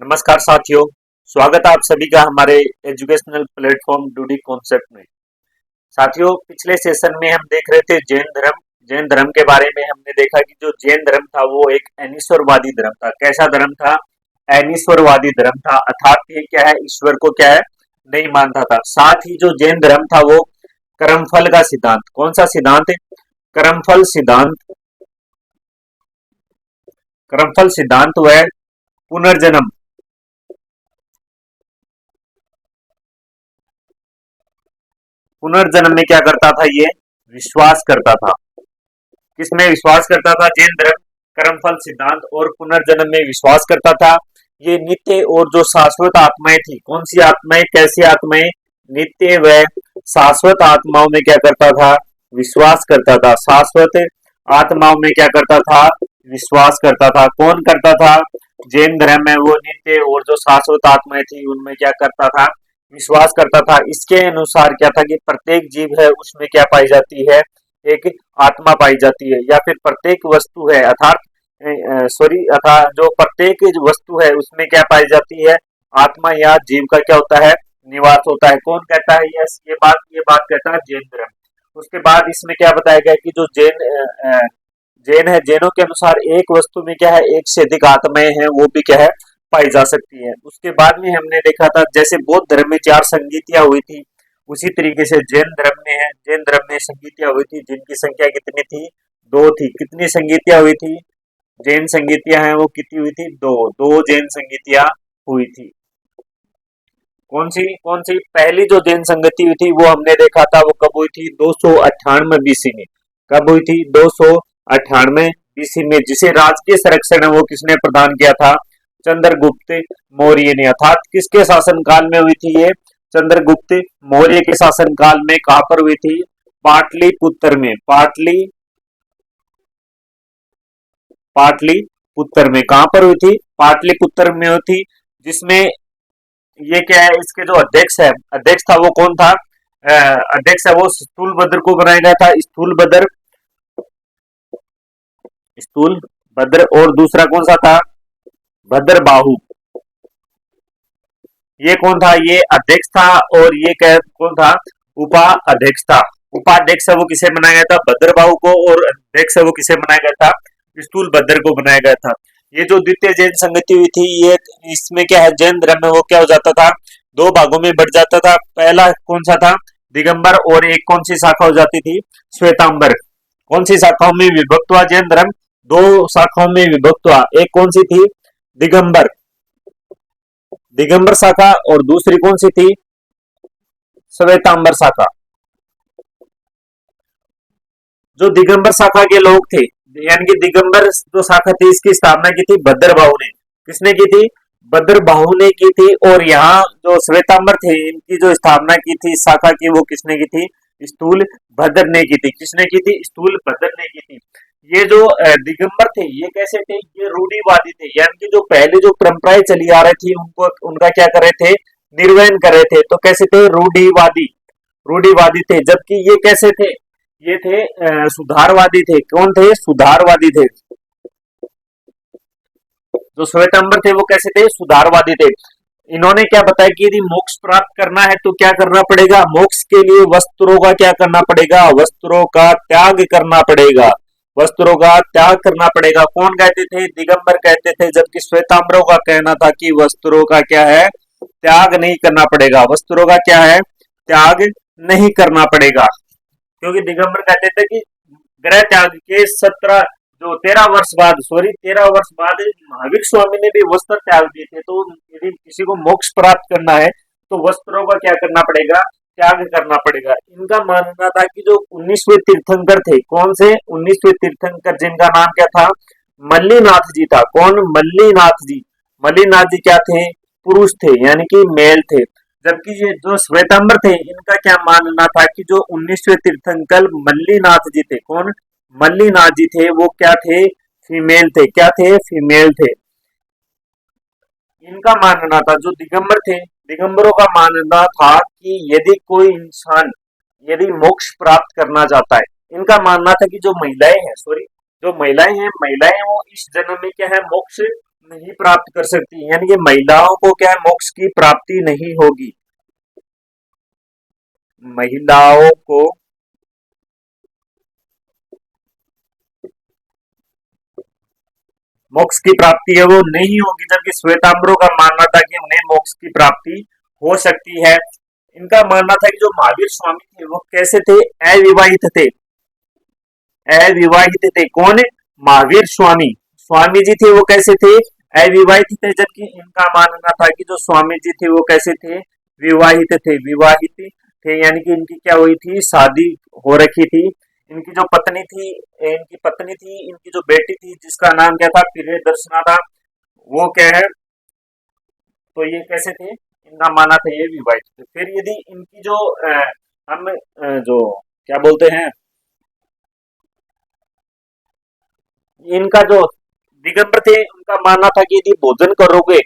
नमस्कार साथियों, स्वागत है आप सभी का हमारे एजुकेशनल प्लेटफॉर्म डूडी कॉन्सेप्ट में। साथियों, पिछले सेशन में हम देख रहे थे जैन धर्म के बारे में। हमने देखा कि जो जैन धर्म था वो एक अनीश्वरवादी धर्म था। कैसा धर्म था? अनीश्वरवादी धर्म था, अर्थात ये क्या है, ईश्वर को क्या है, नहीं मानता था। साथ ही जो जैन धर्म था वो कर्मफल का सिद्धांत, कौन सा सिद्धांत है? कर्मफल सिद्धांत। कर्मफल सिद्धांत वह पुनर्जन्म, पुनर्जन्म में क्या करता था? ये विश्वास करता था। किसमें विश्वास करता था? जैन धर्म कर्मफल सिद्धांत और पुनर्जन्म में विश्वास करता था। ये नित्य और जो शाश्वत आत्माएं थी, कौन सी आत्माएं, कैसी आत्माएं? नित्य व शाश्वत आत्माओं में क्या करता था? विश्वास करता था। शाश्वत आत्माओं में क्या करता था? विश्वास करता था। कौन करता था? जैन धर्म में वो नित्य और जो शाश्वत आत्माएं थी उनमें क्या करता था? विश्वास करता था। इसके अनुसार क्या था कि प्रत्येक जीव है उसमें क्या पाई जाती है? एक आत्मा पाई जाती है, या फिर प्रत्येक वस्तु है अर्थात अर्थात जो प्रत्येक वस्तु है उसमें क्या पाई जाती है? आत्मा या जीव का क्या होता है? निवास होता है। कौन कहता है? यस, ये बात कहता है जैन धर्म। उसके बाद इसमें क्या बताया गया कि जो जैन है, जैनों के अनुसार एक वस्तु में क्या है, एक से अधिक आत्माएं हैं, वो भी क्या है, पाई जा सकती है। उसके बाद में हमने देखा था जैसे बौद्ध धर्म में 4 संगीतियां हुई थी, उसी तरीके से जैन धर्म में है, जैन धर्म में संगीतियां हुई थी जिनकी संख्या कितनी थी? 2 थी। कितनी संगीतियां हुई थी? जैन संगीतियां हैं वो कितनी हुई थी? 2। 2 जैन संगीतियां हुई थी। कौन सी पहली जो जैन संगति हुई थी वो हमने देखा था, वो कब हुई थी? 298 बीसी में। कब हुई थी? 298 बीसी में। जिसे राजकीय संरक्षण है वो किसने प्रदान किया था? चंद्रगुप्त मौर्य ने। अर्थात किसके शासनकाल में हुई थी ये? चंद्रगुप्त मौर्य के शासनकाल में। कहां पर हुई थी? पाटलिपुत्र में। पाटलिपुत्र में। कहां पर हुई थी? पाटलिपुत्र में हुई थी। जिसमें ये क्या है, इसके जो अध्यक्ष था वो कौन था? अध्यक्ष है वो स्थूलभद्र को बनाया गया था। स्थूलभद्र और दूसरा कौन सा था? भद्रबाहु। ये कौन था? ये अध्यक्ष था। और ये क्या कौन था? उपाध्यक्ष था। उपाध्यक्ष है वो किसे बनाया गया था? भद्रबाहु को। और अध्यक्ष है वो किसे बनाया गया था? स्थूलभद्र को बनाया गया था। ये जो द्वितीय जैन संगति हुई थी, ये इसमें क्या है, जैन धर्म में वो क्या हो जाता था? 2 भागों में बढ़ जाता था। पहला कौन सा था? दिगंबर। और एक कौन सी शाखा हो जाती थी? श्वेतांबर। कौन सी शाखाओं में विभक्त हुआ जैन धर्म? 2 शाखाओं में विभक्त हुआ। एक कौन सी थी? दिगंबर, दिगंबर शाखा। और दूसरी कौन सी थी? श्वेतांबर शाखा। जो दिगंबर शाखा के लोग थे, यानी कि दिगंबर जो शाखा थी इसकी स्थापना की थी भद्रबाहु ने। किसने की थी? भद्रबाहु ने की थी। और यहाँ जो श्वेतांबर थे इनकी जो स्थापना की थी इस शाखा की, वो किसने की थी? स्थूल भद्र ने की थी। किसने की थी? स्थूल भद्र ने की थी। ये जो दिगंबर थे ये कैसे थे? ये रूढ़िवादी थे, यानी कि जो पहले जो परंपराएं चली आ रही थी उनको उनका क्या कर रहे थे? निर्वहन कर रहे थे। तो कैसे थे? रूढ़िवादी, रूढ़िवादी थे। जबकि ये कैसे थे? ये थे सुधारवादी थे। कौन थे? सुधारवादी थे। जो श्वेतांबर थे वो कैसे थे? सुधारवादी थे। इन्होंने क्या बताया कि यदि मोक्ष प्राप्त करना है तो क्या करना पड़ेगा? मोक्ष के लिए वस्त्रों का क्या करना पड़ेगा? वस्त्रों का त्याग करना पड़ेगा। वस्त्रों का त्याग करना पड़ेगा। कौन कहते थे? दिगंबर कहते थे। जबकि श्वेतांबरों का कहना था कि वस्त्रों का क्या है? त्याग नहीं करना पड़ेगा। वस्त्रों का क्या है? त्याग नहीं करना पड़ेगा। क्योंकि दिगंबर कहते थे कि ग्रह त्याग के 13 वर्ष बाद महावीर स्वामी ने भी वस्त्र त्याग दिए थे। तो यदि किसी को मोक्ष प्राप्त करना है तो वस्त्रों का क्या करना पड़ेगा? त्याग करना पड़ेगा। इनका मानना था कि जो 19वें तीर्थंकर थे, कौन से 19वें तीर्थंकर, जिनका नाम क्या था? मल्लीनाथ जी था। कौन? मल्लीनाथ जी। मल्लीनाथ जी क्या थे? पुरुष थे, यानी कि मेल थे। जबकि ये जो श्वेतांबर थे इनका क्या मानना था कि जो 19वें तीर्थंकर मल्लीनाथ जी थे, कौन? मल्लीनाथ जी थे, वो क्या थे? फीमेल थे। क्या थे? फीमेल थे। इनका मानना था, जो दिगंबर थे, दिगंबरों का मानना था कि यदि कोई इंसान यदि मोक्ष प्राप्त करना चाहता है, इनका मानना था कि जो महिलाएं हैं वो इस जन्म में क्या है? मोक्ष नहीं प्राप्त कर सकती, यानी कि महिलाओं को क्या है, मोक्ष की प्राप्ति नहीं होगी। महिलाओं को मोक्ष की प्राप्ति है वो नहीं होगी, जबकि श्वेतांबरों का मानना था कि उन्हें मोक्ष की प्राप्ति हो सकती है। इनका मानना था कि जो महावीर स्वामी थे वो कैसे थे, अविवाहित थे। अविवाहित थे कौन, महावीर स्वामी, स्वामी जी थे वो कैसे थे, अविवाहित थे। जबकि इनका मानना था कि जो स्वामी जी थे वो कैसे थे, विवाहित थे, विवाहित थे, यानी कि इनकी क्या हुई थी, शादी हो रखी थी। इनकी जो पत्नी थी, इनकी जो बेटी थी जिसका नाम क्या था, प्रियदर्शना था, वो क्या है, तो ये कैसे थे, इनका मानना था ये विवाहित थे। फिर यदि इनकी जो हम जो क्या बोलते हैं, इनका जो दिगंबर थे उनका मानना था कि यदि भोजन करोगे,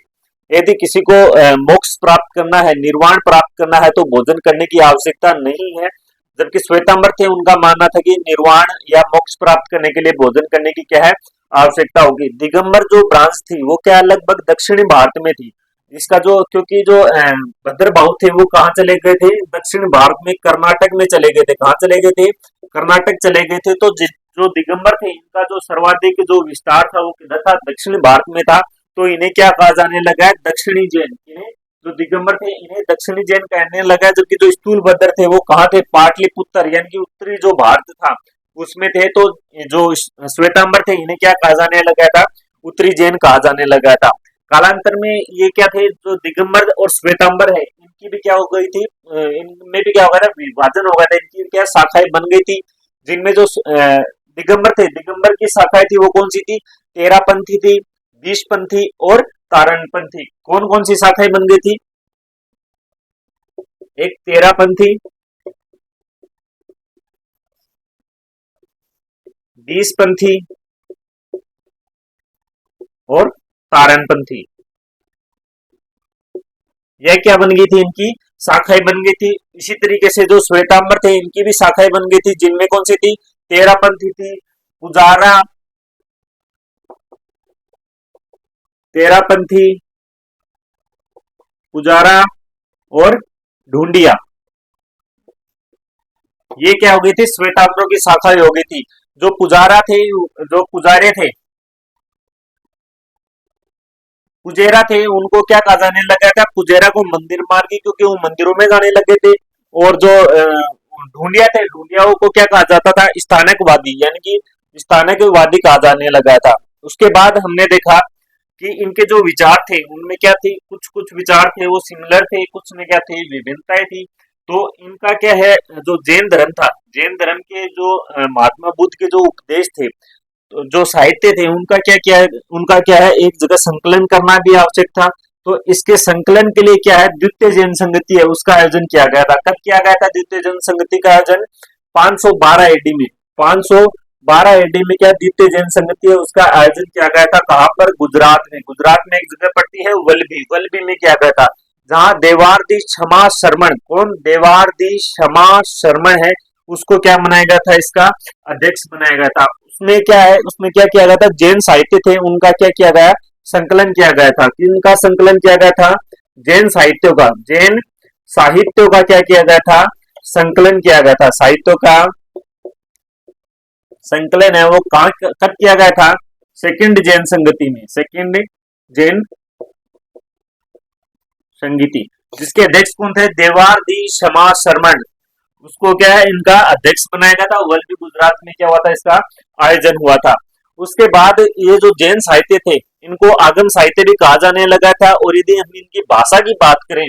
यदि किसी को मोक्ष प्राप्त करना है, निर्वाण प्राप्त करना है, तो भोजन करने की आवश्यकता नहीं है। जबकि श्वेतांबर थे उनका मानना था कि निर्वाण या मोक्ष प्राप्त करने के लिए भोजन करने की क्या है, आवश्यकता होगी। दिगंबर जो ब्रांच थी वो क्या लगभग दक्षिणी भारत में थी। इसका जो क्योंकि जो भद्रबाहु थे वो कहाँ चले गए थे, दक्षिण भारत में कर्नाटक में चले गए थे। कहाँ चले गए थे, कर्नाटक चले गए थे। तो जो दिगंबर थे इनका जो सर्वाधिक जो विस्तार था वो किधर था, दक्षिण भारत में था। तो इन्हें क्या कहा जाने लगा है, दक्षिणी जैन। इन्हें जो दिगंबर थे इन्हें दक्षिणी जैन कहने लगा। जबकि जो स्थूलभद्र थे वो कहाँ थे, पाटलिपुत्र यानी कि उत्तरी जो भारत था उसमें थे। तो जो श्वेतांबर थे इन्हें क्या कहा जाने लगा था, उत्तरी जैन कहा जाने लगा था। कालांतर में ये क्या थे, जो दिगंबर और श्वेतांबर है इनकी भी क्या हो गई थी, इनमें भी क्या हो गया था, विभाजन हो गया था। इनकी क्या शाखाएं बन गई थी, जिनमें जो दिगंबर थे, दिगंबर की शाखाएं थी वो कौन सी थी, तेरापंथी थी, बीसपंथी और तारणपंथी। कौन कौन सी शाखाएं बन गई थी, एक तेरापंथी, बीसपंथी और तारणपंथी। यह क्या बन गई थी, इनकी शाखाएं बन गई थी। इसी तरीके से जो श्वेतांबर थे इनकी भी शाखाएं बन गई थी, जिनमें कौन सी थी, तेरापंथी थी, पुजारा, तेरापंथी, पुजारा और ढूंढिया। ये क्या हो गई थी, श्वेतांबरों की शाखा हो गई थी। जो पुजारा थे, जो पुजारे थे, पुजेरा थे, उनको क्या कहा जाने लगा था, पुजेरा को मंदिर मार्गी, क्योंकि वो मंदिरों में जाने लगे थे। और जो ढूंढिया थे, ढूंढियाओं को क्या कहा जाता था, स्थानकवादी, यानी कि स्थानकवादी कहा जाने लगा था। उसके बाद हमने देखा कि इनके जो विचार थे उनमें क्या थी, कुछ कुछ विचार थे वो सिमिलर थे, कुछ में क्या थे, विभिन्नताएं थी। तो इनका क्या है, जो जैन धर्म था, जैन धर्म के जो महात्मा बुद्ध के जो उपदेश थे, तो जो साहित्य थे उनका क्या है, एक जगह संकलन करना भी आवश्यक था। तो इसके संकलन के लिए क्या है, द्वितीय जैन संगति है उसका आयोजन किया गया था। कब किया गया था द्वितीय जैन संगति का आयोजन, 512 एडी में। 512 एडी में क्या द्वितीय जैन संगति है उसका आयोजन किया गया था। कहां पर, गुजरात में। गुजरात में एक जगह पड़ती है वल्लभी, वल्लभी में किया गया था, जहां देवारदी क्षमा शर्मण, कौन, देवारदी क्षमा शर्मण है, उसको क्या बनाया गया था, इसका अध्यक्ष बनाया गया था। उसमें क्या है, उसमें क्या किया गया था, जैन साहित्य थे उनका क्या किया गया, संकलन किया गया था। किनका संकलन किया गया था, जैन साहित्यों का, जैन साहित्यों का क्या किया गया था, संकलन किया गया था। साहित्यों का संकलन है वो कब किया गया था, सेकंड जैन संगति में, सेकंड जैन संगीति, जिसके अध्यक्ष कौन थे, देवारदी क्षमा शर्मण, उसको क्या है, इनका अध्यक्ष बनाया गया था। वल्लभी गुजरात में क्या हुआ था, इसका आयोजन हुआ था। उसके बाद ये जो जैन साहित्य थे इनको आगम साहित्य भी कहा जाने लगा था। और यदि हम इनकी भाषा की बात करें,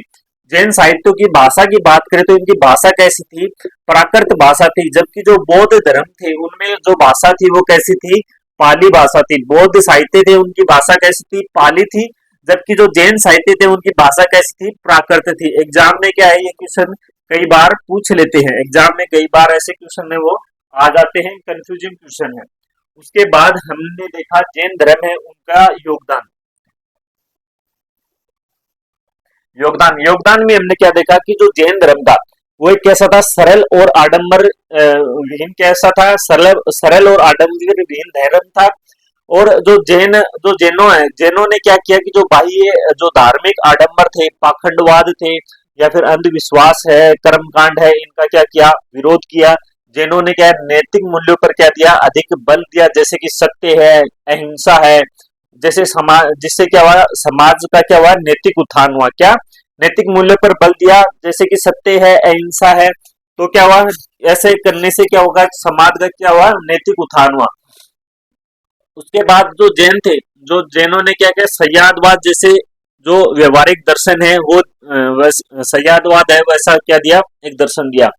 जैन साहित्यों की भाषा की बात करें, तो इनकी भाषा कैसी थी, प्राकृत भाषा थी। जबकि जो बौद्ध धर्म थे उनमें जो भाषा थी वो कैसी थी, पाली भाषा थी। बौद्ध साहित्य थे उनकी भाषा कैसी थी, पाली थी। जबकि जो जैन साहित्य थे उनकी भाषा कैसी थी, प्राकृत थी। एग्जाम में क्या है, ये क्वेश्चन कई बार पूछ लेते हैं, एग्जाम में कई बार ऐसे क्वेश्चन है वो आ जाते हैं, कंफ्यूजिंग क्वेश्चन है। उसके बाद हमने देखा जैन धर्म है उनका योगदान। योगदान में हमने क्या देखा कि जो जैन धर्म था वो एक कैसा था, सरल और आडंबर विहीन, कैसा था, सरल और आडंबर विहीन धर्म था। और जो जैनों ने क्या किया कि जो बाह्य जो धार्मिक आडंबर थे, पाखंडवाद थे या फिर अंधविश्वास है, कर्मकांड है, इनका क्या किया, विरोध किया। जैनों ने क्या नैतिक मूल्यों पर क्या दिया, अधिक बल दिया, जैसे कि सत्य है, अहिंसा है, जैसे समाज, जिससे क्या हुआ, समाज का क्या हुआ, नैतिक उत्थान हुआ। क्या, नैतिक मूल्यों पर बल दिया, जैसे कि सत्य है, अहिंसा है। तो क्या हुआ, ऐसे करने से क्या होगा, समाज का क्या हुआ, नैतिक उत्थान हुआ। उसके बाद जो जैन थे, जो जैनों ने क्या किया, सह्याद्वाद जैसे जो व्यवहारिक दर्शन है वो सह्याद्वाद है वैसा क्या दिया, एक दर्शन दिया।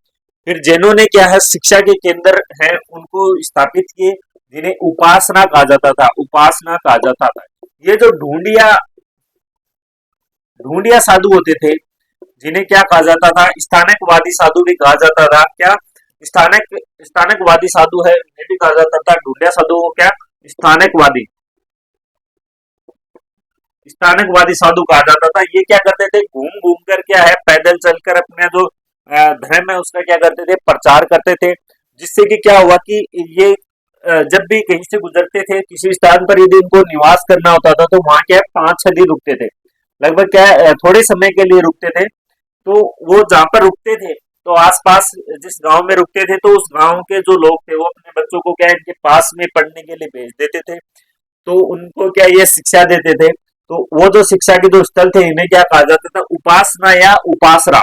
फिर जैनों ने क्या है, शिक्षा के केंद्र है उनको स्थापित किए, जिन्हें उपासना कहा जाता था, उपासना कहा जाता था। ये जो ढूंढिया ढूंढिया साधु होते थे, जिन्हें क्या कहा जाता था, स्थानकवादी साधु भी कहा जाता था। क्या, स्थानकवादी साधु है उन्हें भी कहा जाता था। ढूंढिया साधु को क्या, स्थानकवादी स्थानकवादी साधु कहा जाता था। ये क्या करते थे, घूम घूम कर क्या है, पैदल चलकर अपने जो धर्म है उसका क्या करते थे, प्रचार करते थे। जिससे कि क्या हुआ कि ये जब भी कहीं से गुजरते थे, किसी स्थान पर यदि इनको निवास करना होता था तो वहां क्या है, 5-6 दिन रुकते थे। लगभग क्या है, थोड़े समय के लिए रुकते थे। तो वो जहाँ पर रुकते थे, तो आसपास जिस गांव में रुकते थे, तो उस गांव के जो लोग थे वो अपने बच्चों को क्या है, इनके पास में पढ़ने के लिए भेज देते थे। तो उनको क्या ये शिक्षा देते थे। तो वो जो शिक्षा के जो स्थल थे, इन्हें क्या कहा जाता था, उपासना या उपासरा।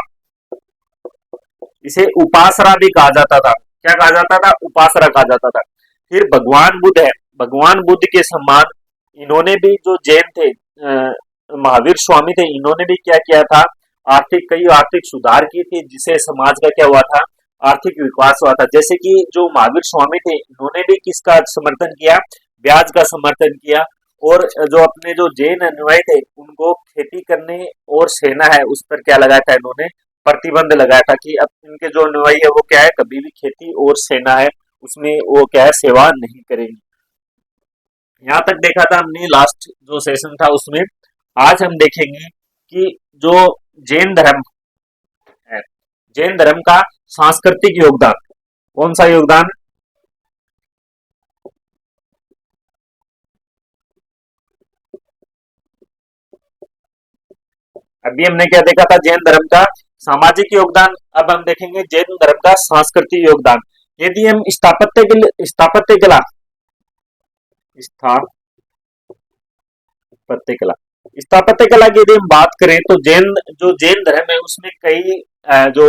इसे उपासरा भी कहा जाता था। क्या कहा जाता था, उपासरा कहा जाता था। फिर भगवान बुद्ध है, भगवान बुद्ध के समान इन्होंने भी, जो जैन थे, महावीर स्वामी थे, इन्होंने भी क्या किया था, कई आर्थिक सुधार किए थे, जिससे समाज का क्या हुआ था, आर्थिक विकास हुआ था। जैसे कि जो महावीर स्वामी थे, इन्होंने भी किसका समर्थन किया, ब्याज का समर्थन किया। और जो अपने जो जैन अनुयायी थे, उनको खेती करने और सेना है उस पर क्या लगाया था, इन्होंने प्रतिबंध लगाया था कि अब इनके जो अनुयायी है वो क्या है, कभी भी खेती और सेना है उसमें वो क्या है, सेवा नहीं करेंगे। यहाँ तक देखा था हमने, लास्ट जो सेशन था उसमें। आज हम देखेंगे कि जो जैन धर्म है, जैन धर्म का सांस्कृतिक योगदान, कौन सा योगदान, अभी हमने क्या देखा था, जैन धर्म का सामाजिक योगदान। अब हम देखेंगे जैन धर्म का सांस्कृतिक योगदान। यदि हम स्थापत्य कला स्थापत्य कला की यदि हम बात करें, तो जो जैन धर्म है उसमें कई जो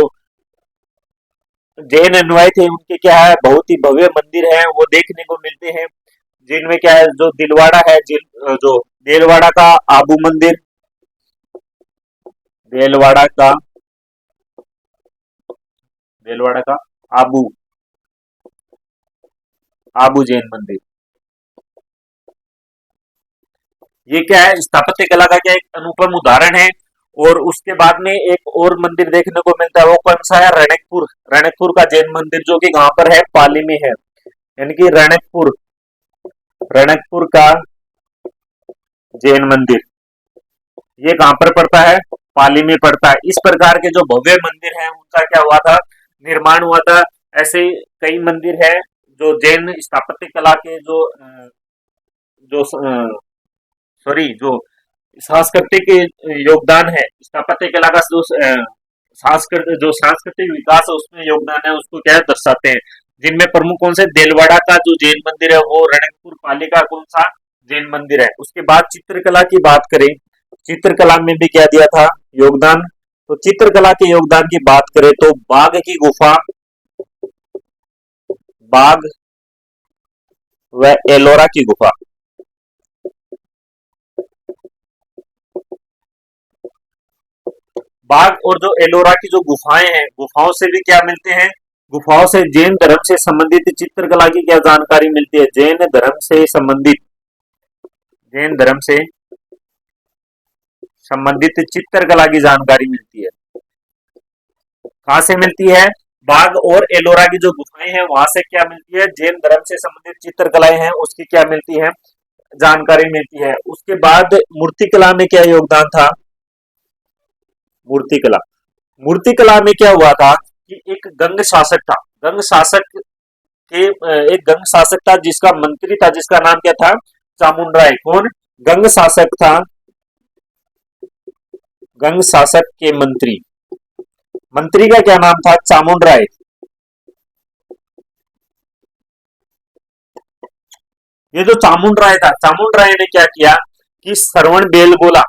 जैन अनुयायी थे उनके क्या है, बहुत ही भव्य मंदिर है वो देखने को मिलते हैं। जिनमें क्या है, जो दिलवाड़ा है, जो देलवाड़ा का आबू मंदिर, देलवाड़ा का देलवाड़ा का आबू आबू जैन मंदिर, ये क्या है, स्थापत्य कला का क्या एक अनुपम उदाहरण है। और उसके बाद में एक और मंदिर देखने को मिलता है, वो कौन सा है, रणकपुर, रणकपुर का जैन मंदिर, जो कि कहाँ पर है, पाली में है। यानी कि रणकपुर का जैन मंदिर, ये कहाँ पर पड़ता है, पाली में पड़ता है। इस प्रकार के जो भव्य मंदिर हैं उनका क्या हुआ था, निर्माण हुआ था। ऐसे कई मंदिर है जो जैन स्थापत्य कला के जो सॉरी जो सांस्कृतिक योगदान है, स्थापत्य कला का जो सांस्कृतिक विकास है उसमें योगदान है, उसको क्या दर्शाते हैं। जिनमें प्रमुख कौन से, देलवाड़ा का जो जैन मंदिर है वो, रणकपुर पाली का कौन सा जैन मंदिर है। उसके बाद चित्रकला की बात करें, चित्रकला में भी क्या दिया था, योगदान। तो चित्रकला के योगदान की बात करें तो बाघ व एलोरा की गुफा, बाघ और जो एलोरा की जो गुफाएं हैं, गुफाओं से भी क्या मिलते हैं, गुफाओं से जैन धर्म से संबंधित चित्रकला की क्या जानकारी मिलती है, जैन धर्म से संबंधित चित्रकला की जानकारी मिलती है। कहां से मिलती है, बाघ और एलोरा की जो गुफाएं हैं वहां से क्या मिलती है, जैन धर्म से संबंधित चित्रकलाएं हैं उसकी क्या मिलती है, जानकारी मिलती है। उसके बाद मूर्तिकला में क्या योगदान था, मूर्तिकला मूर्तिकला में क्या हुआ था कि एक गंग शासक था, गंग शासक के एक गंग शासक था जिसका मंत्री था, जिसका नाम क्या था, चामुंडराय कौन? गंग शासक था, गंग शासक के मंत्री, मंत्री का क्या नाम था? चामुंडराय। ये जो चामुंडराय था, चामुंडराय ने क्या किया कि श्रवण बेलगोला,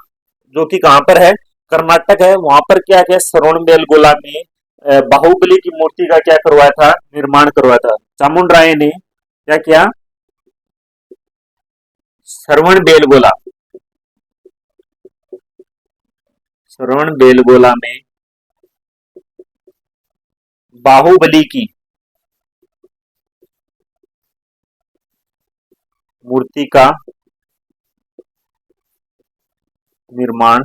जो कि कहां पर है? कर्नाटक है, वहां पर क्या किया? श्रवण बेलगोला में बाहुबली की मूर्ति का क्या करवाया था? निर्माण करवाया था। चामुंडराय ने क्या किया? श्रवण बेलगोला, श्रवण बेलगोला में बाहुबली की मूर्ति का निर्माण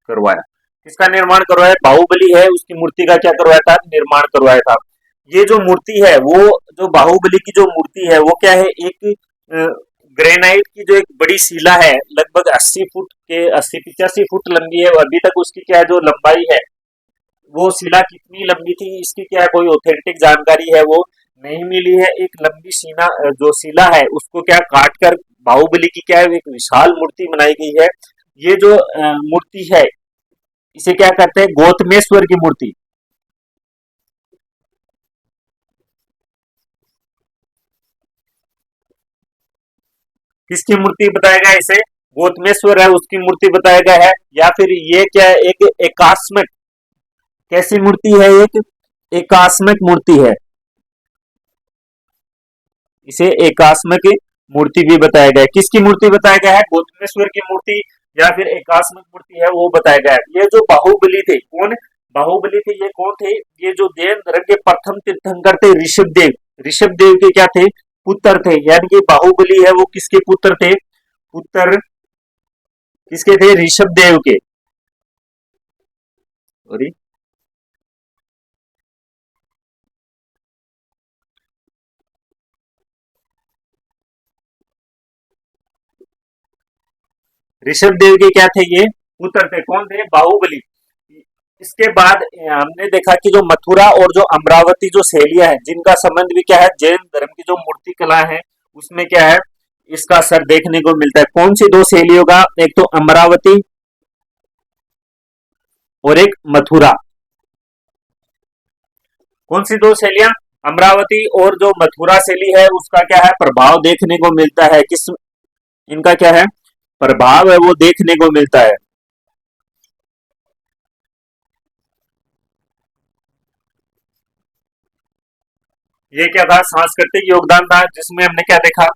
करवाया। किसका निर्माण करवाया? बाहुबली है, उसकी मूर्ति का क्या करवाया था? निर्माण करवाया था। ये जो मूर्ति है, वो जो बाहुबली की जो मूर्ति है, वो क्या है? एक ग्रेनाइट की जो एक बड़ी शिला है, लगभग 80 फुट के 80-85 फुट लंबी है। अभी तक उसकी क्या जो लंबाई है, वो शिला कितनी लंबी थी, इसकी क्या कोई ऑथेंटिक जानकारी है वो नहीं मिली है। एक लंबी शिला, जो शिला है, उसको क्या काट कर बाहुबली की क्या है? एक विशाल मूर्ति बनाई गई है। ये जो मूर्ति है, इसे क्या कहते हैं? गौतमेश्वर की मूर्ति। किसकी मूर्ति बताया गया इसे? गौतमेश्वर है, उसकी मूर्ति बताया गया है। या फिर ये क्या है? एक एकास्मिक, कैसी मूर्ति है? एक एकास्मिक मूर्ति है, इसे एकास्मिक मूर्ति भी बताया गया है। किसकी मूर्ति बताया गया है? गौतमेश्वर की मूर्ति या फिर एकास्मिक मूर्ति है, वो बताया गया है। ये जो बाहुबली थे, कौन बाहुबली थे? ये कौन थे? ये जो जैन धर्म के प्रथम तीर्थंकर थे, ऋषभदेव। ऋषभदेव के क्या थे? पुत्र थे। यानी कि बाहुबली है, वो किसके पुत्र थे? पुत्र किसके थे? ऋषभदेव के। सॉरी, ऋषभदेव के क्या थे? ये पुत्र थे। कौन थे? बाहुबली। इसके बाद हमने देखा कि जो मथुरा और जो अमरावती जो शैलियां हैं, जिनका संबंध भी क्या है? जैन धर्म की जो मूर्ति कला है, उसमें क्या है? इसका असर देखने को मिलता है। कौन सी दो शैलियों का? एक तो अमरावती और एक मथुरा। कौन सी दो शैलियां? अमरावती और जो मथुरा शैली है, उसका क्या है? प्रभाव देखने को मिलता है। किस इनका क्या है? प्रभाव है, वो देखने को मिलता है। ये क्या था? सांस्कृतिक योगदान था, जिसमें हमने क्या देखा?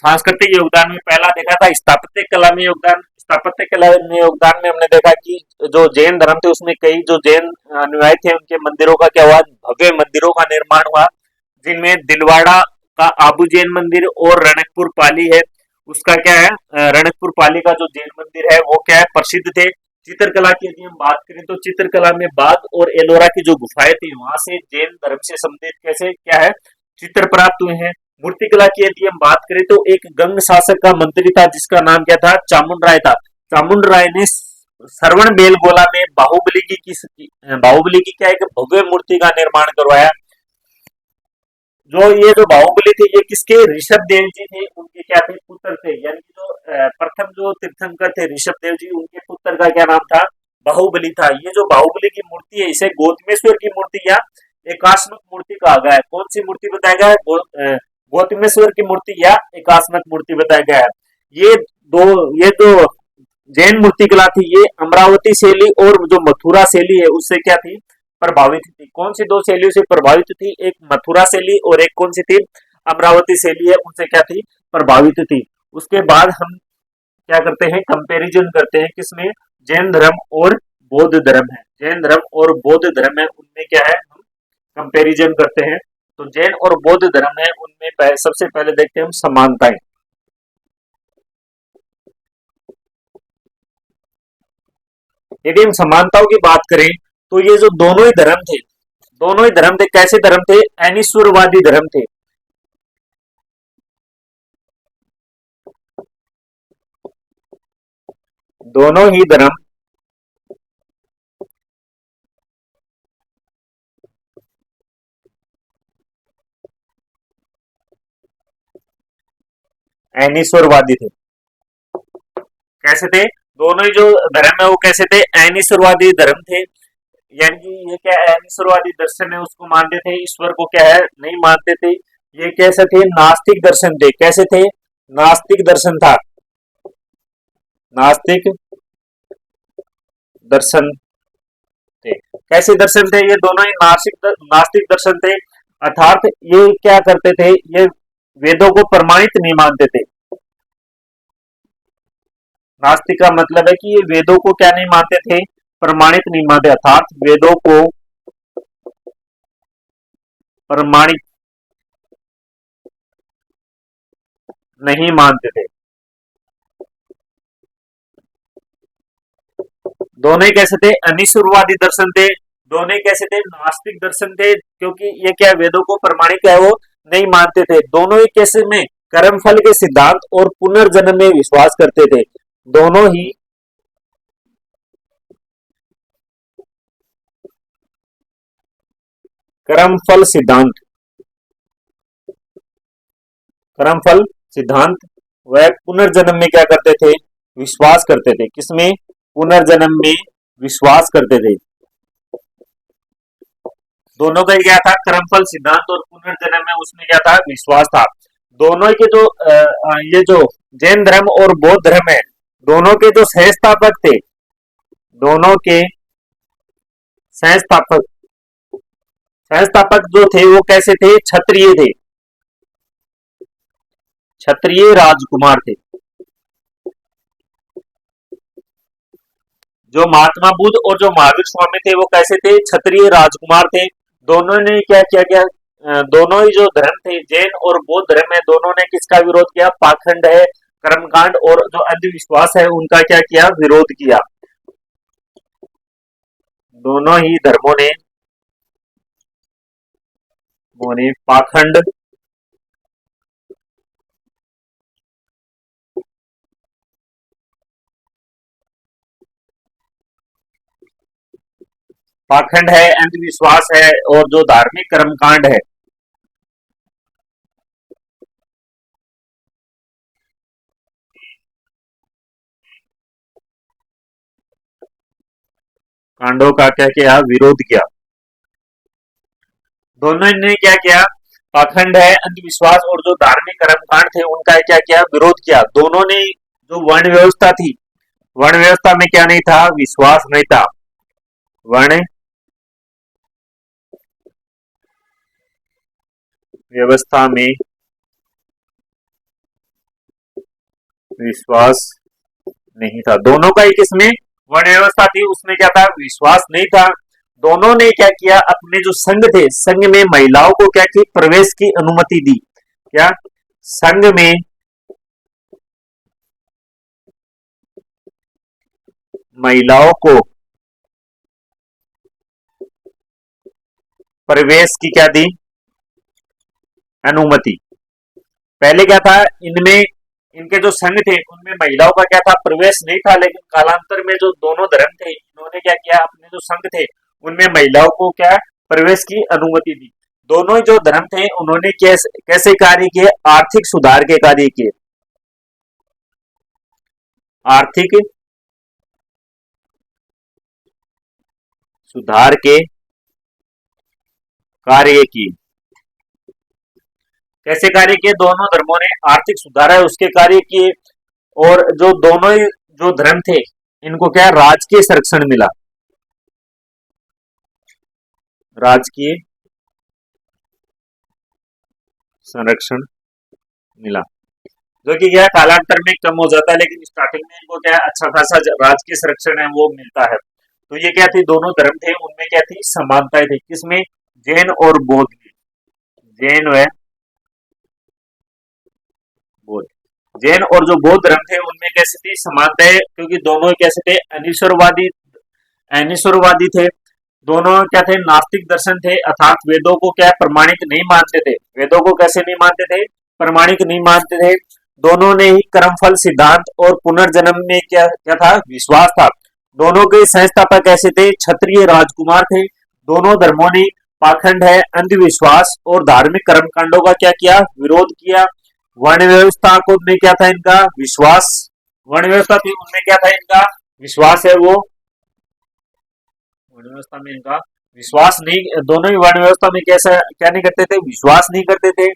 सांस्कृतिक योगदान में पहला देखा था स्थापत्य कला में योगदान। स्थापत्य कला में योगदान में हमने देखा कि जो जैन धर्म थे, उसमें कई जो जैन अनुयायी थे, उनके मंदिरों का क्या हुआ? भव्य मंदिरों का निर्माण हुआ, जिनमें दिलवाड़ा का आबू जैन मंदिर और रणकपुर पाली है, उसका क्या है? रणकपुर पाली का जो जैन मंदिर है, वो क्या है? प्रसिद्ध थे। चित्रकला की यदि हम बात करें, तो चित्रकला में बाघ और एलोरा की जो गुफाएं थी, वहां से जैन धर्म से संबंधित कैसे क्या है? चित्र प्राप्त हुए हैं। मूर्तिकला की यदि हम बात करें, तो एक गंग शासक का मंत्री था, जिसका नाम क्या था? चामुंडराय था। चामुंडराय ने श्रवण बेलगोला में बाहुबली की क्या एक भव्य मूर्ति का निर्माण करवाया। जो ये जो बाहुबली थे, ये किसके? ऋषभ देव जी थे, उनके क्या थे? पुत्र थे। यानी कि जो प्रथम जो तीर्थंकर थे ऋषभ देव जी, उनके पुत्र का क्या नाम था? बाहुबली था। ये जो बाहुबली की मूर्ति है, इसे गौतमेश्वर की मूर्ति या एकात्मक मूर्ति कहा गया है। कौन सी मूर्ति बताया गया है? गौतमेश्वर की मूर्ति या एकात्मक मूर्ति बताया गया है। ये दो, ये जो जैन मूर्ति कला थी, ये अमरावती शैली और जो मथुरा शैली है, उससे क्या थी? प्रभावित थी। कौन सी दो शैलियों से प्रभावित थी? एक मथुरा शैली और एक कौन सी थी? अमरावती शैली है, उनसे क्या थी? प्रभावित थी। उसके बाद हम क्या करते हैं? कंपैरिजन करते हैं, किसमें? जैन धर्म और बौद्ध धर्म है। जैन धर्म और बौद्ध धर्म है, उनमें क्या है? हम कंपैरिजन करते हैं। तो जैन और बौद्ध धर्म है, उनमें सबसे पहले देखते हैं हम समानताएं। यदि हम समानताओं की बात करें, तो ये जो दोनों ही धर्म थे, दोनों ही धर्म थे, कैसे धर्म थे? अनिश्वरवादी धर्म थे। दोनों ही धर्म एनिस्वरवादी थे। कैसे थे? दोनों ही जो धर्म है वो कैसे थे? एनिस्वरवादी धर्म थे। यानी कि ये क्या एनिस्वरवादी दर्शन है उसको मानते थे, ईश्वर को क्या है नहीं मानते थे। ये कैसे थे? नास्तिक दर्शन थे। कैसे थे? नास्तिक दर्शन था। नास्तिक दर्शन थे। कैसे दर्शन थे? ये दोनों ही नास्तिक दर्शन थे। अर्थात ये क्या करते थे? ये वेदों को प्रमाणित नहीं मानते थे। नास्तिक का मतलब है कि ये वेदों को क्या नहीं मानते थे? प्रमाणित नहीं मानते, अर्थात वेदों को प्रमाणित नहीं मानते थे। दोनों ही कैसे थे? अनिश्वरवादी दर्शन थे। दोनों ही कैसे थे? नास्तिक दर्शन थे, क्योंकि ये क्या वेदों को प्रमाणित है वो नहीं मानते थे। दोनों ही कैसे में कर्मफल के सिद्धांत और पुनर्जन्म में विश्वास करते थे। दोनों ही कर्मफल सिद्धांत, कर्मफल सिद्धांत व पुनर्जन्म में क्या करते थे? विश्वास करते थे। किसमें? पुनर्जन्म में विश्वास करते थे। दोनों का क्या था? कर्मफल सिद्धांत और पुनर्जन्म में उसमें क्या था? विश्वास था। दोनों के जो ये जो जैन धर्म और बौद्ध धर्म है, दोनों के जो सहस्थापक थे, दोनों के सहस्थापक सहस्थापक जो थे वो कैसे थे? क्षत्रिय थे। क्षत्रिय राजकुमार थे। जो महात्मा बुद्ध और जो महावीर स्वामी थे वो कैसे थे? क्षत्रिय राजकुमार थे। दोनों ने क्या किया क्या दोनों ही जो धर्म थे, जैन और बौद्ध धर्म है, दोनों ने किसका विरोध किया? पाखंड है, कर्मकांड और जो अंधविश्वास है उनका क्या किया? विरोध किया। दोनों ही धर्मों ने पाखंड पाखंड है, अंधविश्वास है और जो धार्मिक कर्मकांड है, कांडों का क्या किया? विरोध किया। दोनों ने क्या किया? पाखंड है, अंधविश्वास और जो धार्मिक कर्मकांड थे उनका क्या किया? विरोध किया। दोनों ने जो वर्ण व्यवस्था थी, वर्ण व्यवस्था में क्या नहीं था? विश्वास नहीं था। वर्ण व्यवस्था में विश्वास नहीं था। दोनों का ही किसमें वर्ण व्यवस्था थी उसमें क्या था? विश्वास नहीं था। दोनों ने क्या किया? अपने जो संघ थे, संघ में महिलाओं को क्या की? प्रवेश की अनुमति दी। क्या? संघ में महिलाओं को प्रवेश की क्या दी? अनुमति। पहले क्या था? इनमें इनके जो संघ थे उनमें महिलाओं का क्या था? प्रवेश नहीं था। लेकिन कालांतर में जो दोनों धर्म थे इन्होंने क्या किया? अपने जो संघ थे उनमें महिलाओं को क्या? प्रवेश की अनुमति दी। दोनों ही जो धर्म थे उन्होंने कैसे कैसे कार्य किए? आर्थिक सुधार के कार्य किए। आर्थिक सुधार के कार्य किए। कैसे कार्य किए? दोनों धर्मों ने आर्थिक सुधार है उसके कार्य किए। और जो दोनों ही जो धर्म थे इनको क्या? राजकीय संरक्षण मिला। राजकीय संरक्षण मिला, जो कि क्या कालांतर में कम हो जाता है, लेकिन स्टार्टिंग में इनको क्या अच्छा खासा राजकीय संरक्षण है वो मिलता है। तो ये क्या थी? दोनों धर्म थे उनमें क्या थी? समानताएं थी। किसमें? जैन और बौद्ध में। जैन व बौद्ध, जैन और जो बौद्ध धर्म थे उनमें कैसे थी? समानताएं, क्योंकि दोनों कैसे थे? अनिश्वरवादी अनिश्वरवादी थे। दोनों क्या थे? नास्तिक दर्शन थे, अर्थात वेदों को क्या प्रमाणित नहीं मानते थे। वेदों को कैसे नहीं मानते थे? प्रमाणित नहीं मानते थे। दोनों ने ही कर्मफल सिद्धांत और पुनर्जन्म में क्या क्या था? विश्वास था। दोनों के संस्थापक कैसे थे? क्षत्रिय राजकुमार थे। दोनों धर्मों ने पाखंड है, अंधविश्वास और धार्मिक कर्मकांडों का क्या किया? विरोध किया। वर्ण व्यवस्था को में क्या था इनका विश्वास, वर्ण व्यवस्था थी उनमें क्या था इनका विश्वास है वो, वर्ण व्यवस्था में इनका विश्वास नहीं, दोनों ही वर्ण व्यवस्था में कैसा क्या नहीं करते थे, विश्वास नहीं करते थे।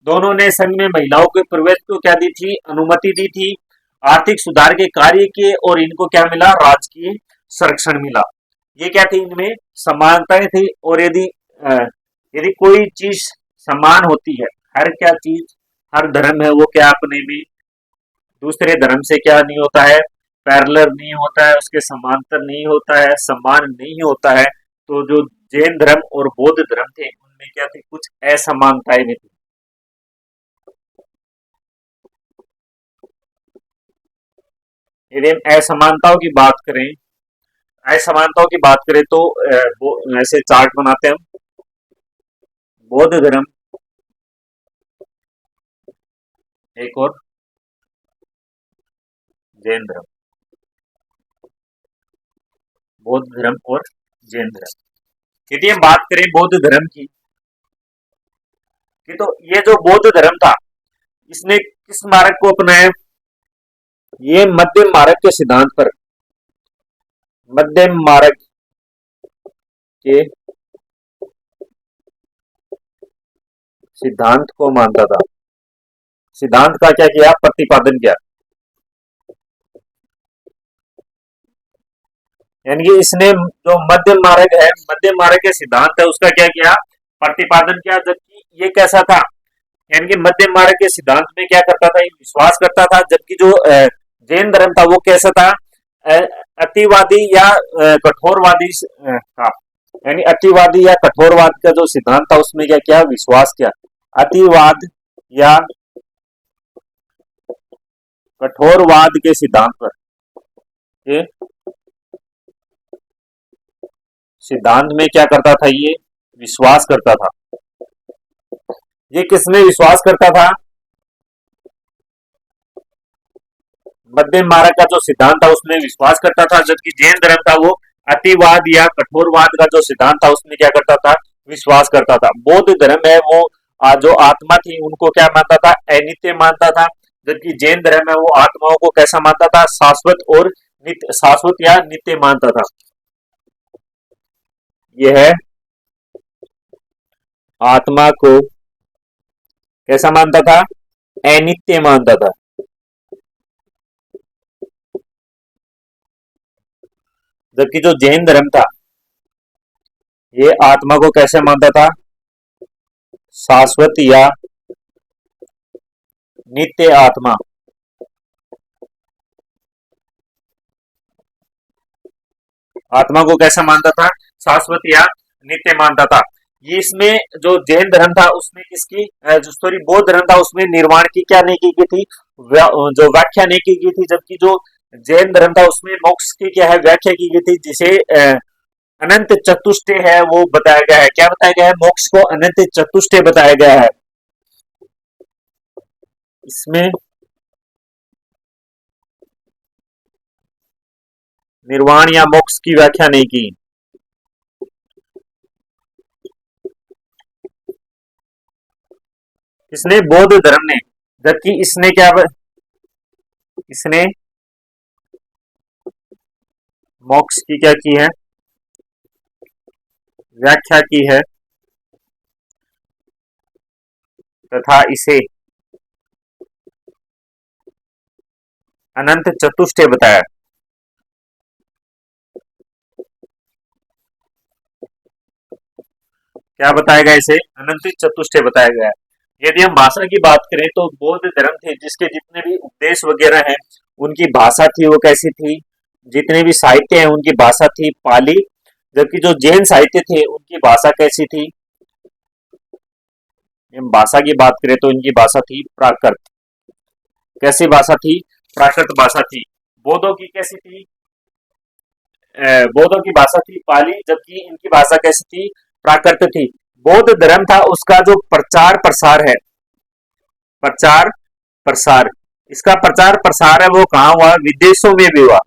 दोनों ने संघ में महिलाओं के प्रवेश को क्या दी थी, अनुमति दी थी, आर्थिक सुधार के कार्य किए और इनको क्या मिला, राजकीय संरक्षण मिला। ये क्या थी, इनमें समानताएं थी। और यदि कोई चीज समान होती है, हर क्या चीज, हर धर्म है वो क्या अपने में दूसरे धर्म से क्या नहीं होता है, पैरेलल नहीं होता है, उसके समांतर नहीं होता है, समान नहीं होता है। तो जो जैन धर्म और बौद्ध धर्म थे उनमें क्या थी, कुछ असमानताएं भी थी। यदि हम असमानताओं की बात करें, असमानताओं की बात करें तो ऐसे चार्ट बनाते हैं हम, बौद्ध धर्म एक और जैन धर्म, बौद्ध धर्म और जैन धर्म। यदि हम बात करें बौद्ध धर्म की, कि तो ये जो बौद्ध धर्म था इसने किस मार्ग को अपनाया, ये मध्यम मार्ग के सिद्धांत पर, मध्यम मार्ग के सिद्धांत को मानता था, सिद्धांत का क्या किया, प्रतिपादन किया। यानी कि इसने जो मध्यम मार्ग है, मध्यम मार्ग के सिद्धांत है उसका क्या किया, प्रतिपादन किया। जबकि ये कैसा था, यानी कि मध्यम मार्ग के सिद्धांत में क्या करता था, विश्वास करता था। जबकि जो जैन धर्म था वो कैसा था, अतिवादी या कठोरवादी था। यानी अतिवादी या कठोरवाद का जो सिद्धांत था उसमें क्या किया, विश्वास किया। अतिवाद या कठोरवाद के सिद्धांत पर, ये सिद्धांत में क्या करता था, ये विश्वास करता था। ये किसमें विश्वास करता था, मध्यम मार्ग का जो सिद्धांत था उसमें विश्वास करता था। जबकि जैन धर्म था वो अतिवाद या कठोरवाद का जो सिद्धांत था उसमें क्या करता था, विश्वास करता था। बौद्ध धर्म है वो जो आत्मा थी उनको क्या मानता था, अनित्य मानता था। जबकि जैन धर्म है वो आत्माओं को कैसा मानता था, शाश्वत और नित्य, शाश्वत या नित्य मानता था। यह है आत्मा को कैसा मानता था, अनित्य मानता था। जबकि जो जैन धर्म था ये आत्मा को कैसे मानता था, शाश्वत या नित्य आत्मा। आत्मा को कैसा मानता था, शाश्वत या नित्य मानता था। ये इसमें जो जैन धर्म था उसमें किसकी, जो सॉरी बौद्ध धर्म था उसमें निर्माण की क्या नहीं की गई थी, जो व्याख्या नहीं की गई थी। जबकि जो जैन धर्म था उसमें मोक्ष की क्या है, व्याख्या की गई थी, जिसे अनंत चतुष्टय है वो बताया गया है। क्या बताया गया है, मोक्ष को अनंत चतुष्टय बताया गया है। इसमें निर्वाण या मोक्ष की व्याख्या नहीं की। इसने बौद्ध धर्म ने, जबकि इसने मोक्ष की क्या की है, व्याख्या की है तथा इसे अनंत चतुष्टय बताया। क्या बताया गया, इसे अनंत चतुष्टय बताया गया है। यदि हम भाषा की बात करें तो बौद्ध धर्म थे जिसके जितने भी उपदेश वगैरह हैं उनकी भाषा थी वो कैसी थी, जितने भी साहित्य हैं उनकी भाषा थी पाली। जबकि जो जैन साहित्य थे उनकी भाषा कैसी थी, हम भाषा की बात करें तो इनकी भाषा थी प्राकृत। कैसी भाषा थी, प्राकृत भाषा थी। बौद्धों की कैसी थी, बौद्धों की भाषा थी पाली, जबकि इनकी भाषा कैसी थी, प्राकृत थी। बौद्ध धर्म था उसका जो प्रचार प्रसार है, प्रचार प्रसार, इसका प्रचार प्रसार है वो कहाँ हुआ, विदेशों में भी हुआ।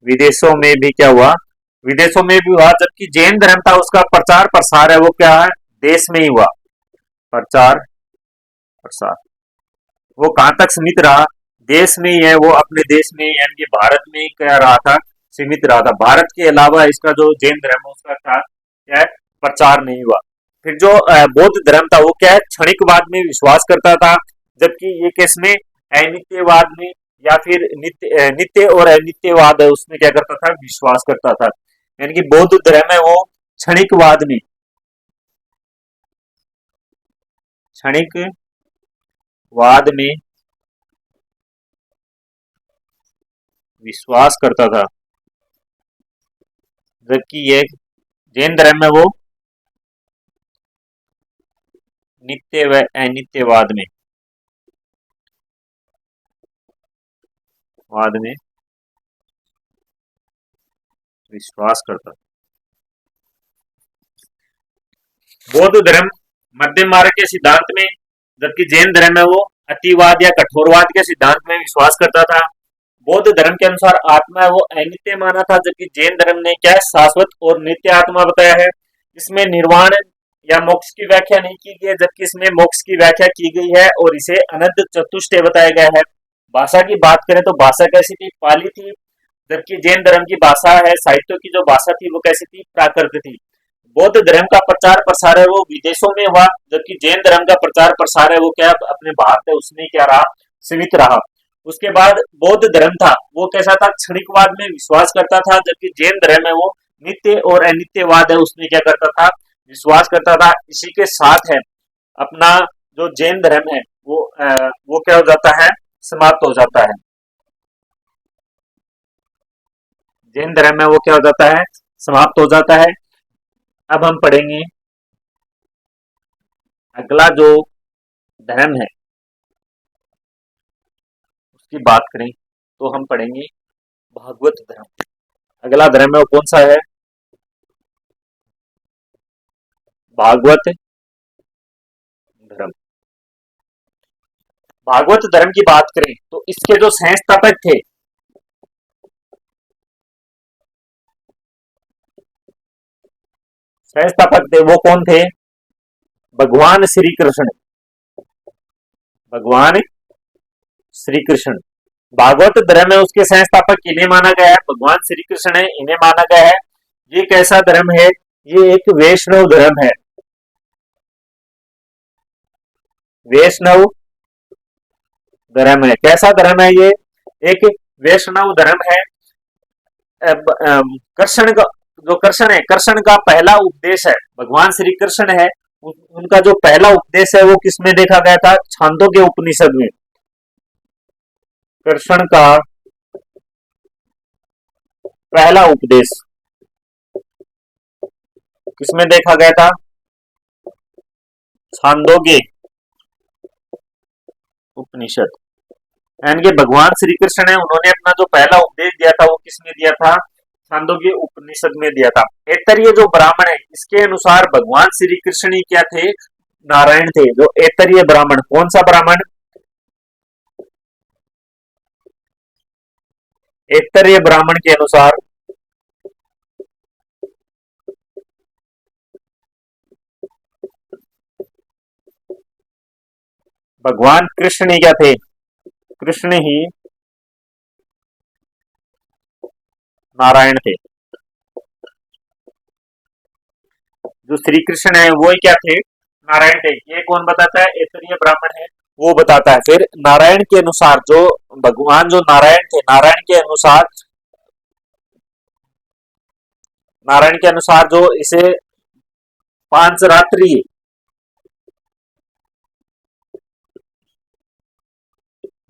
विदेशों में भी क्या हुआ, विदेशों में भी हुआ। जबकि जैन धर्म था उसका प्रचार प्रसार है वो क्या है, देश में ही हुआ। प्रचार प्रसार। वो कहाँ तक सीमित रहा? देश में ही है, वो अपने देश में यानी कि भारत में ही क्या रहा था, सीमित रहा था। भारत के अलावा इसका जो जैन धर्म है उसका था क्या है, प्रचार नहीं हुआ। फिर जो बौद्ध धर्म था वो क्या है, क्षणिकवाद में विश्वास करता था, जबकि ये किसमें, अनित्यवाद में या फिर नित्य और अनित्यवाद है उसमें क्या करता था, विश्वास करता था। यानी कि बौद्ध धर्म है वो क्षणिकवाद में, क्षणिकवाद में विश्वास करता था, जबकि ये जैन धर्म है वो नित्य व अनित्यवाद में विश्वास करता था। बौद्ध धर्म मध्यम मार्ग के सिद्धांत में, जबकि जैन धर्म है वो अतिवाद या कठोरवाद के सिद्धांत में विश्वास करता था। बौद्ध धर्म के अनुसार आत्मा है वो अनित्य माना था, जबकि जैन धर्म ने क्या शाश्वत और नित्य आत्मा बताया है। इसमें निर्वाण या मोक्ष की व्याख्या नहीं की गई है, जबकि इसमें मोक्ष की व्याख्या की गई है और इसे अनंत चतुष्टय बताया गया है। भाषा की बात करें तो भाषा कैसी थी, पाली थी, जबकि जैन धर्म की भाषा है, साहित्य की जो भाषा थी वो कैसी थी, प्राकृत थी। बौद्ध धर्म का प्रचार प्रसार है वो विदेशों में हुआ, जबकि जैन धर्म का प्रचार प्रसार है वो क्या अपने भारत है उसमें क्या रहा, सीमित रहा। उसके बाद बौद्ध धर्म था वो कैसा था, क्षणिकवाद में विश्वास करता था, जबकि जैन धर्म है वो नित्य और अनित्यवाद है उसमें क्या करता था, विश्वास करता था। इसी के साथ है अपना जो जैन धर्म है वो क्या हो जाता है, समाप्त हो जाता है। जैन धर्म है वो क्या हो जाता है, समाप्त हो जाता है। अब हम पढ़ेंगे अगला जो धर्म है उसकी बात करें तो हम पढ़ेंगे भागवत धर्म। अगला धर्म है वो कौन सा है, भागवत धर्म। भागवत धर्म की बात करें तो इसके जो संस्थापक थे, वो कौन थे, भगवान श्री कृष्ण, भगवान श्री कृष्ण। भागवत धर्म है उसके संस्थापक इन्हें माना गया है, भगवान श्री कृष्ण है इन्हें माना गया है। ये कैसा धर्म है, ये एक वैष्णव धर्म है, वैष्णव धर्म है। कैसा धर्म है ये, एक वैष्णव धर्म है। कृष्ण का जो कृष्ण है, कृष्ण का पहला उपदेश है, भगवान श्री कृष्ण है उनका जो पहला उपदेश है वो किसमें देखा गया था, छांदोग्य उपनिषद में। कृष्ण का पहला उपदेश किसमें देखा गया था, छांदोग्य उपनिषद। यानी कि भगवान श्री कृष्ण है उन्होंने अपना जो पहला उपदेश दिया था वो किसमें दिया था, छांदोग्य उपनिषद में दिया था। ऐतरेय जो ब्राह्मण है इसके अनुसार भगवान श्री कृष्ण ही क्या थे, नारायण थे। जो ऐतरेय ब्राह्मण, कौन सा ब्राह्मण, ऐतरेय ब्राह्मण के अनुसार भगवान कृष्ण ही क्या थे, कृष्ण ही नारायण थे। जो श्री कृष्ण है वो ही क्या थे, नारायण थे। ये कौन बताता है, ऐतरेय ब्राह्मण है वो बताता है। फिर नारायण के अनुसार जो भगवान जो नारायण थे, नारायण के अनुसार जो इसे पांच रात्रि,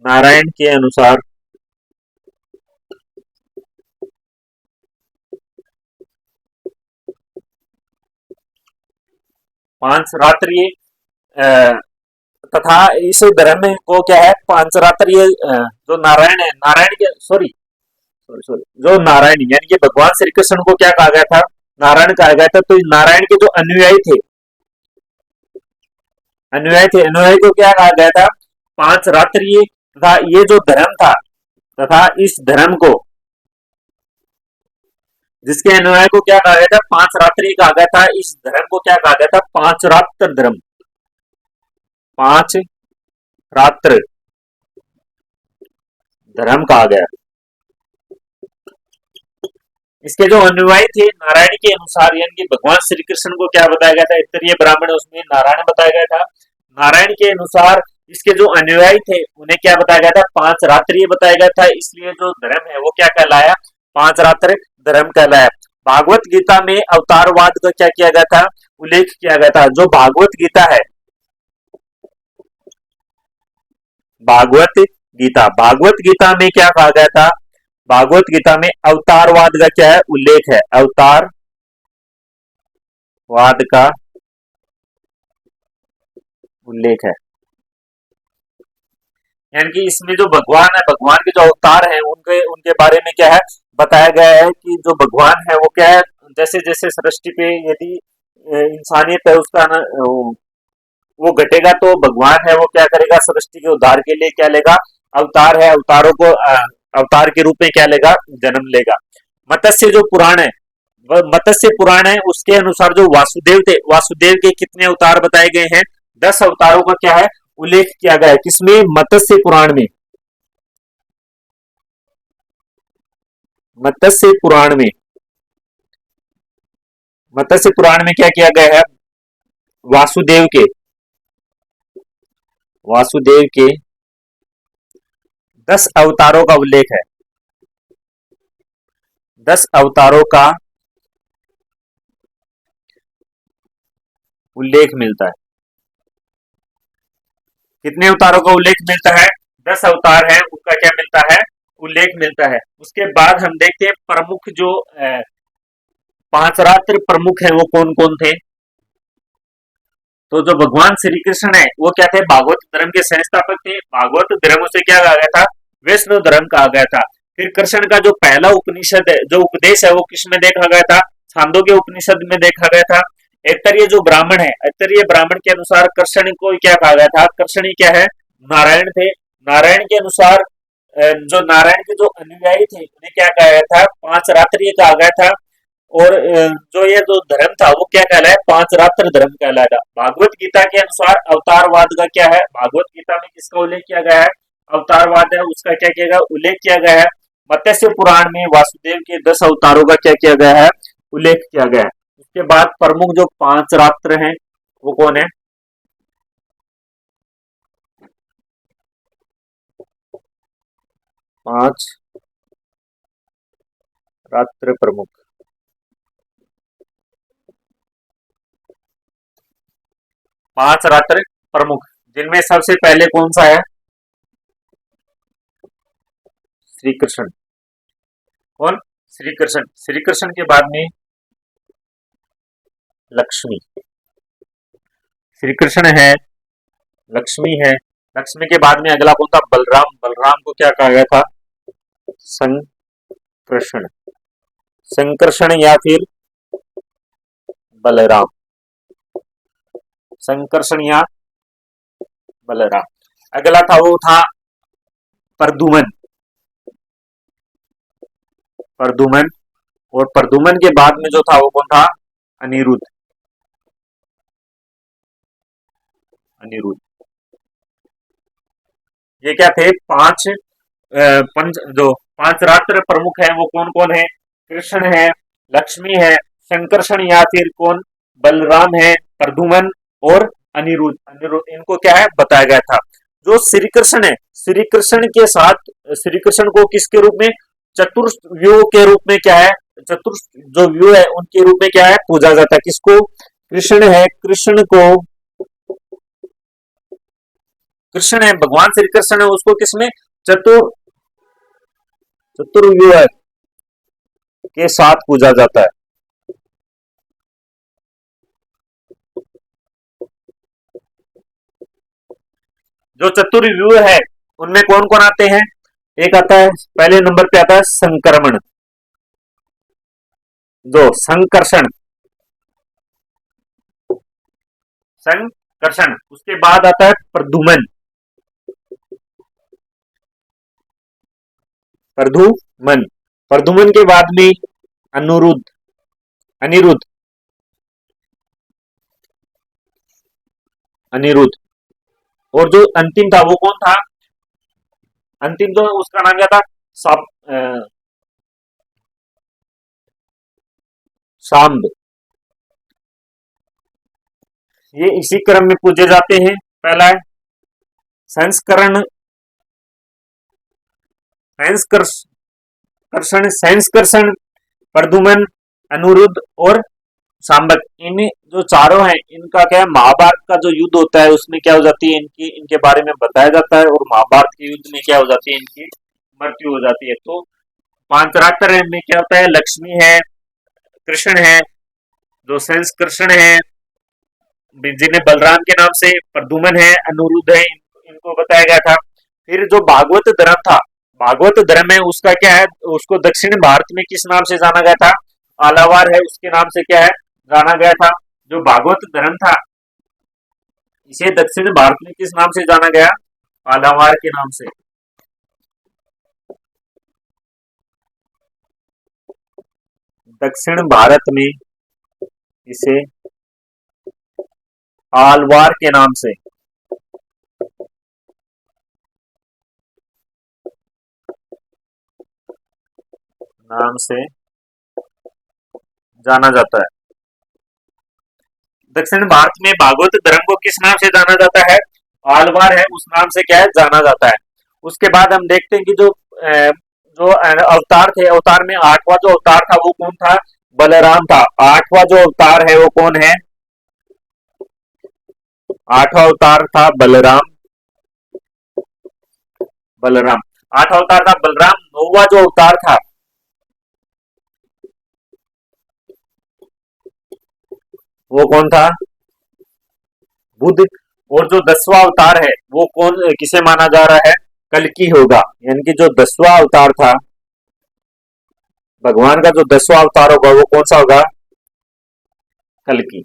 नारायण के अनुसार पांच रात्रि तथा इस धर्म को क्या है, पांच रात्रि जो नारायण है, नारायण के सॉरी सॉरी सॉरी जो नारायण यानी कि भगवान श्री कृष्ण को क्या कहा गया था, नारायण कहा गया था। तो नारायण के जो अनुयायी को क्या कहा गया था, पांच रात्रि। तथा ये जो धर्म था, तथा इस धर्म को जिसके अनुयायी को क्या कहा गया था, पांच रात्रि कहा गया था। इस धर्म को क्या कहा गया था, पांच रात्र धर्म, पांच रात्र धर्म कहा गया। इसके जो अनुयायी थे नारायण के अनुसार, यानी कि भगवान श्री कृष्ण को क्या बताया गया था, इतरीय ब्राह्मण उसमें नारायण बताया गया था। नारायण के अनुसार इसके जो अनुयायी थे उन्हें क्या बताया गया था, पांच रात्रि बताया गया था। इसलिए जो धर्म है वो क्या कहलाया, पांच रात्रि धर्म कहलाया। भागवत गीता में अवतारवाद का क्या किया गया था, उल्लेख किया गया था। जो भागवत गीता है, भागवत गीता में क्या कहा गया था, भागवत गीता में अवतारवाद का क्या है, उल्लेख है। अवतारवाद का उल्लेख है, यानी कि इसमें जो भगवान है, भगवान के जो अवतार हैं उनके उनके बारे में क्या है बताया गया है कि जो भगवान है वो क्या है, जैसे जैसे सृष्टि पे यदि इंसानियत है उसका ना वो घटेगा तो भगवान है वो क्या करेगा, सृष्टि के उद्धार के लिए क्या लेगा, अवतार है, अवतारों को अवतार के रूप में क्या लेगा, जन्म लेगा। मत्स्य जो पुराण है, वह मत्स्य पुराण है, उसके अनुसार जो वासुदेव थे, वासुदेव के कितने अवतार बताए गए हैं, 10 अवतारों का क्या है उल्लेख किया गया है। किसमें, मत्स्य पुराण में। मत्स्य पुराण में, मत्स्य पुराण में क्या किया गया है, वासुदेव के, वासुदेव के 10 अवतारों का उल्लेख है। 10 अवतारों का उल्लेख मिलता है। कितने अवतारों का उल्लेख मिलता है, 10 अवतार है उसका क्या मिलता है, उल्लेख मिलता है। उसके बाद हम देखते हैं प्रमुख जो पांच रात्र प्रमुख है वो कौन कौन थे। तो जो भगवान श्री कृष्ण है वो क्या थे, भागवत धर्म के संस्थापक थे। भागवत धर्म से क्या कहा गया था, वैष्णव धर्म कहा गया था। फिर कृष्ण का जो पहला उपनिषद है, जो उपदेश है वो किसमें देखा गया था, छांदोग्य उपनिषद में देखा गया था। ऐतरेय जो ब्राह्मण है, ऐतरेय ब्राह्मण के अनुसार कृष्ण को क्या कहा गया था, कृष्ण ही क्या है, नारायण थे। नारायण के अनुसार जो नारायण के जो अनुयायी थे उन्हें क्या कहा गया था, पांच रात्रि कहा गया था। और जो ये जो धर्म था वो क्या कहलाया, पांच रात्र धर्म कहलाया। भागवत गीता के अनुसार अवतारवाद का क्या है, भागवत गीता में किसका उल्लेख किया गया है, अवतारवाद है उसका क्या किया गया, उल्लेख किया गया है। मत्स्य पुराण में वासुदेव के 10 अवतारों का क्या किया गया है, उल्लेख किया गया है। उसके बाद प्रमुख जो पांच रात्र हैं वो कौन है, पांच रात्र प्रमुख, पांच रात्र प्रमुख, जिनमें सबसे पहले कौन सा है, श्री कृष्ण। कौन, श्री कृष्ण। श्री कृष्ण के बाद में लक्ष्मी, श्री कृष्ण है, लक्ष्मी है। लक्ष्मी के बाद में अगला कौन था, बलराम। बलराम को क्या कहा गया था, संकृष्ण, संकृष्ण या फिर बलराम, संकर्षण या बलराम। अगला था वो था प्रद्युमन, प्रद्युमन। और प्रद्युमन के बाद में जो था वो कौन था, अनिरुद्ध, अनिरुद्ध। ये क्या थे, पांच पंच जो पांच रात्र प्रमुख है वो कौन कौन है, कृष्ण है, लक्ष्मी है, संकर्षण या फिर कौन, बलराम है, प्रद्युमन और अनिरुद्ध। अनिरुद्ध इनको क्या है बताया गया था। जो श्री कृष्ण है, श्री कृष्ण के साथ श्री कृष्ण को किसके रूप में, चतुर्व्यूह के रूप में क्या है, चतुर् जो व्यू है उनके रूप में क्या है पूजा जाता है। किसको, कृष्ण है, कृष्ण को, कृष्ण है भगवान श्री कृष्ण है उसको किसमें, चतुर चतुर्व्यूह के साथ पूजा जाता है। जो चतुर्व्यूह है उनमें कौन कौन आते हैं, एक आता है पहले नंबर पे आता है संक्रमण, जो संकर्षण, संकर्षण। उसके बाद आता है प्रद्युमन, प्रद्युमन। प्रद्युमन के बाद में अनुरुद्ध, अनिरुद्ध, अनिरुद्ध। और जो अंतिम था वो कौन था? अंतिम जो उसका नाम क्या था? साब सांब। ये इसी क्रम में पूजे जाते हैं। पहला है संस्करण, संस्कर्षण, प्रद्युमन, अनिरुद्ध और सांबक। इन जो चारों हैं इनका क्या है, महाभारत का जो युद्ध होता है उसमें क्या हो जाती है, इनकी इनके बारे में बताया जाता है, और महाभारत के युद्ध में क्या हो जाती है, इनकी मृत्यु हो जाती है। तो पांचरात्र में क्या होता है, लक्ष्मी है, कृष्ण है, जो संस्कर्षण है जिन्हें बलराम के नाम से, प्रद्युमन है, अनिरुद्ध है, इनको बताया गया था। फिर जो भागवत धर्म था, भागवत धर्म है उसका क्या है, उसको दक्षिण भारत में किस नाम से जाना गया था? आलावार है उसके नाम से क्या है, जाना गया था। जो भागवत धर्म था इसे दक्षिण भारत में किस नाम से जाना गया? आलावार के नाम से। दक्षिण भारत में इसे आलवार के नाम से जाना जाता है। दक्षिण भारत में भागवत धर्म को किस नाम से जाना जाता है? आलवार है उस नाम से क्या है, जाना जाता है। उसके बाद हम देखते हैं कि जो अवतार थे, अवतार में आठवां जो अवतार था वो कौन था? बलराम था। आठवां जो अवतार है वो कौन है? आठवां अवतार था बलराम। बलराम आठवां अवतार था बलराम। नौवां जो अवतार था वो कौन था? बुद्ध। और जो 10वां अवतार है वो कौन, किसे माना जा रहा है? कल्कि होगा। यानी कि जो 10वां अवतार था, भगवान का जो 10वां अवतार होगा वो कौन सा होगा? कल्कि।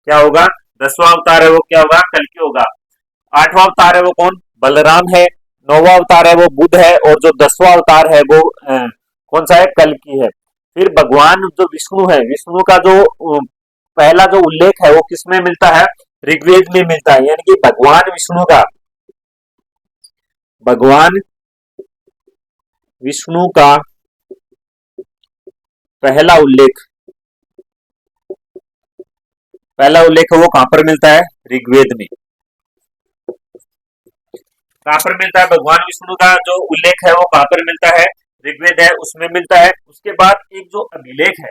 क्या होगा? 10वां अवतार है वो क्या होगा? कल्कि होगा। आठवां अवतार है वो कौन? बलराम है। नौवां अवतार है वो बुद्ध है, और जो 10वां अवतार है वो कौन सा है? कल्कि है। फिर भगवान जो विष्णु है, विष्णु का जो पहला जो उल्लेख है वो किसमें मिलता है? ऋग्वेद में मिलता है। यानी कि भगवान विष्णु का पहला उल्लेख है वो कहां पर मिलता है? ऋग्वेद में। कहां पर मिलता है? भगवान विष्णु का जो उल्लेख है वो कहां पर मिलता है? ऋग्वेद है उसमें मिलता है। उसके बाद एक जो अभिलेख है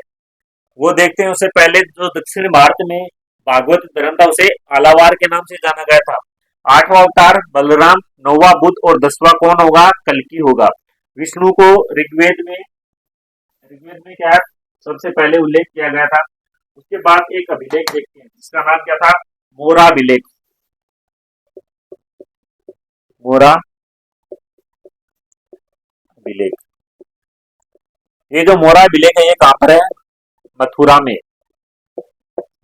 वो देखते हैं। उससे पहले जो दक्षिण भारत में भागवत धर्म था उसे आलावार के नाम से जाना गया था। आठवां अवतार बलराम, नौवां बुद्ध और 10वां कौन होगा? कल्कि होगा। विष्णु को ऋग्वेद में क्या है, सबसे पहले उल्लेख किया गया था। उसके बाद एक अभिलेख देखते हैं जिसका नाम क्या था? मोरा अभिलेख। मोरा अभिलेख। ये जो मोरा अभिलेख है ये कहां पर है? मथुरा में।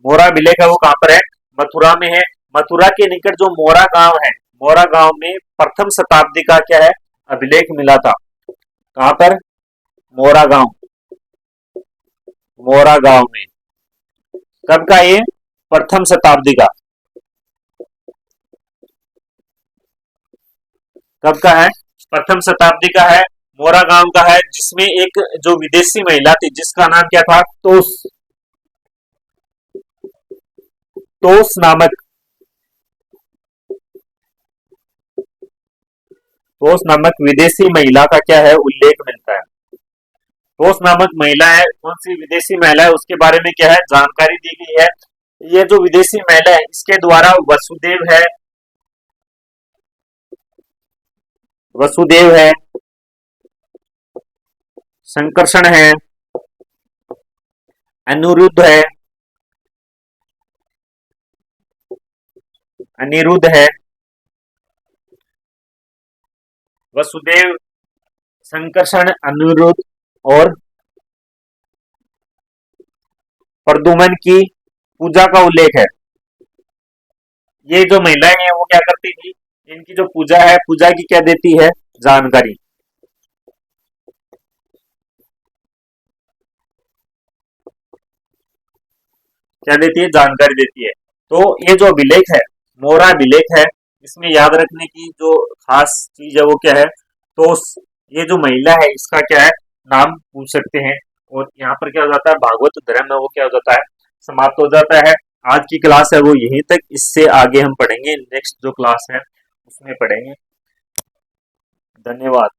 मोरा अभिलेख है वो कहां पर है? मथुरा में है। मथुरा के निकट जो मोरा गांव है, मोरा गांव में प्रथम शताब्दी का क्या है, अभिलेख मिला था। कहां पर? मोरा गांव। मोरा गांव में। कब का ये? प्रथम शताब्दी का। कब का है? प्रथम शताब्दी का है। मोरा गांव का है, जिसमें एक जो विदेशी महिला थी जिसका नाम क्या था? तोस नामक तोस नामक विदेशी महिला का क्या है, उल्लेख मिलता है। तोस नामक महिला है, कौन सी विदेशी महिला है उसके बारे में क्या है, जानकारी दी गई है। ये जो विदेशी महिला है इसके द्वारा वसुदेव है, संकर्षण है, अनिरुद्ध है, वसुदेव, संकर्षण, अनिरुद्ध और प्रद्युमन की पूजा का उल्लेख है। ये जो महिलाएं हैं वो क्या करती थी, इनकी जो पूजा है, पूजा की क्या देती है, जानकारी। क्या देती है? जानकारी देती है। तो ये जो अभिलेख है, मोहरा अभिलेख है, इसमें याद रखने की जो खास चीज है वो क्या है, तो ये जो महिला है इसका क्या है, नाम पूछ सकते हैं। और यहाँ पर क्या हो जाता है, भागवत धर्म है वो क्या हो जाता है, समाप्त हो जाता है। आज की क्लास है वो यहीं तक, इससे आगे हम पढ़ेंगे, नेक्स्ट जो क्लास है उसमें पढ़ेंगे। धन्यवाद।